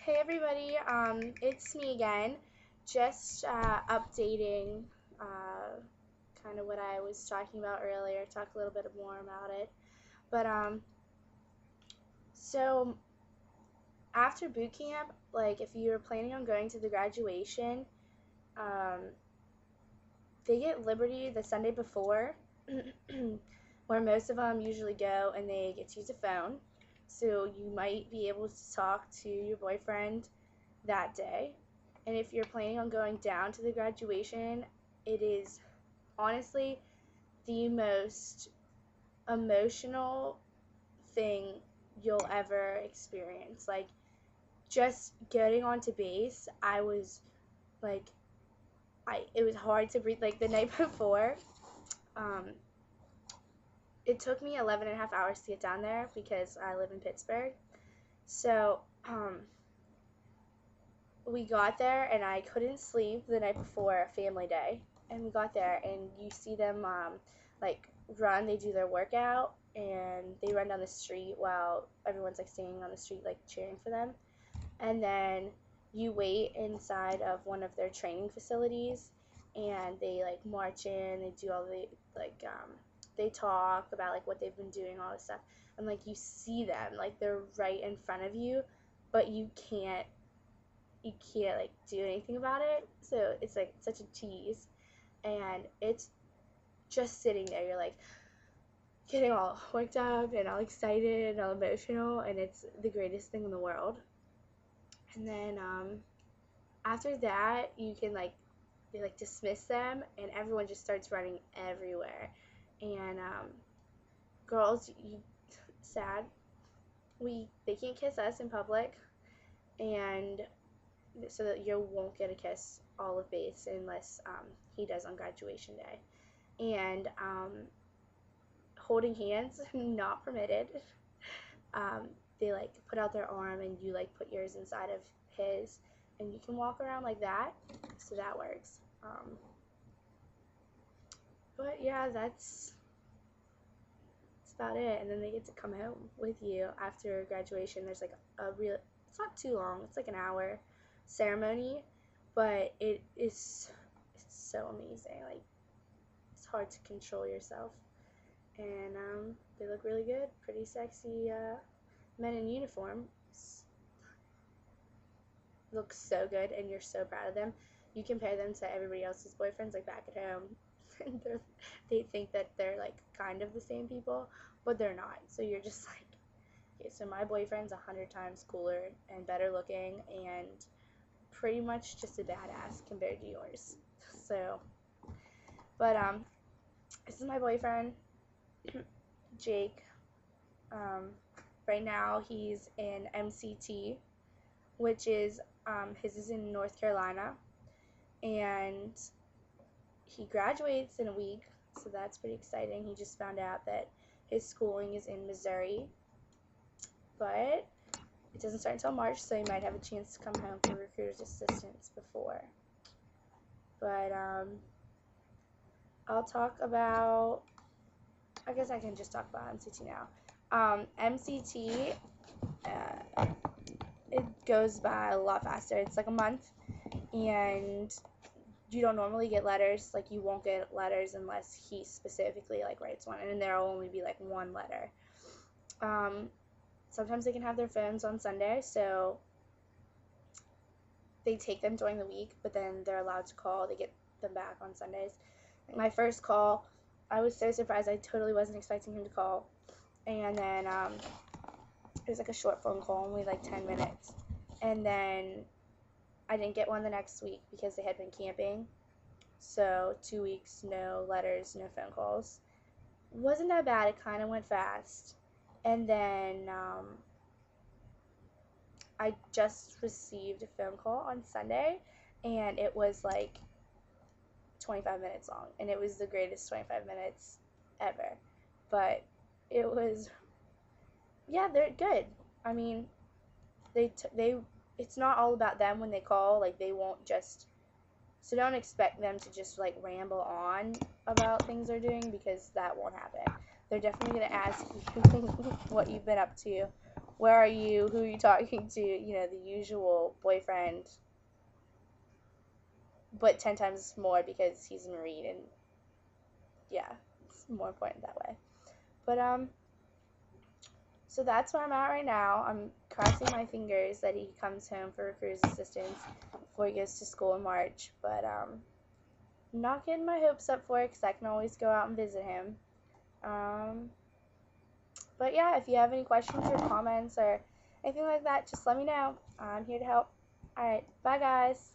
Hey everybody, it's me again. Just updating kind of what I was talking about earlier, talk a little bit more about it. But so after boot camp, like if you're planning on going to the graduation, um, they get Liberty the Sunday before, where most of them usually go and they get to use a phone. So you might be able to talk to your boyfriend that day. And if you're planning on going down to the graduation, it is honestly the most emotional thing you'll ever experience. Like, just getting onto base, I was like, it was hard to breathe. Like, the night before, um, it took me 11 and a half hours to get down there because I live in Pittsburgh. So, we got there and I couldn't sleep the night before family day, and we got there and you see them like run. They do their workout and they run down the street while everyone's like standing on the street like cheering for them, and then you wait inside of one of their training facilities and they like march in. They do all the like they talk about like what they've been doing, all this stuff, and like you see them like they're right in front of you, but you can't like do anything about it. So it's like such a tease, and it's just sitting there. You're like getting all worked up and all excited and all emotional, and it's the greatest thing in the world. And then after that, you can like they like dismiss them, and everyone just starts running everywhere. And girls, sad, they can't kiss us in public, and so that you won't get a kiss all of base unless he does on graduation day. And holding hands, not permitted. They like put out their arm and you like put yours inside of his, and you can walk around like that, so that works. But yeah, that's about it. And then they get to come home with you after graduation. There's like it's not too long, it's like an hour ceremony, but it's so amazing. Like, it's hard to control yourself. And they look really good, pretty sexy men in uniform. Look so good, and you're so proud of them. You compare them to everybody else's boyfriends like back at home, and they think that they're like kind of the same people, but they're not. So you're just like, okay, so my boyfriend's 100 times cooler and better looking and pretty much just a badass compared to yours. So, but this is my boyfriend, Jake. Right now he's in MCT, which is his is in North Carolina, and he graduates in a week, so that's pretty exciting. He just found out that his schooling is in Missouri, but it doesn't start until March, so he might have a chance to come home for recruiter's assistance before. But I'll talk about, I guess I can just talk about MCT now. MCT, it goes by a lot faster. It's like a month, and you don't normally get letters. Like, you won't get letters unless he specifically like writes one, and there'll only be like one letter. Sometimes they can have their phones on Sunday, so they take them during the week, but then they're allowed to call. They get them back on Sundays. Like my first call, I was so surprised. I totally wasn't expecting him to call. And then it was like a short phone call, only like 10 minutes. And then I didn't get one the next week because they had been camping. So 2 weeks, no letters, no phone calls. It wasn't that bad. It kind of went fast. And then I just received a phone call on Sunday, and it was like 25 minutes long, and it was the greatest 25 minutes ever. But it was, yeah, they're good. I mean, it's not all about them when they call. Like, they won't just, so don't expect them to just like ramble on about things they're doing, because that won't happen. They're definitely going to ask you what you've been up to, where are you, who are you talking to, you know, the usual boyfriend, but 10 times more because he's a Marine, and yeah, it's more important that way. But so that's where I'm at right now. I'm crossing my fingers that he comes home for recruiter's assistance before he goes to school in March. But I'm not getting my hopes up for it because I can always go out and visit him. Um, but yeah, if you have any questions or comments or anything like that, just let me know. I'm here to help. Alright, bye guys.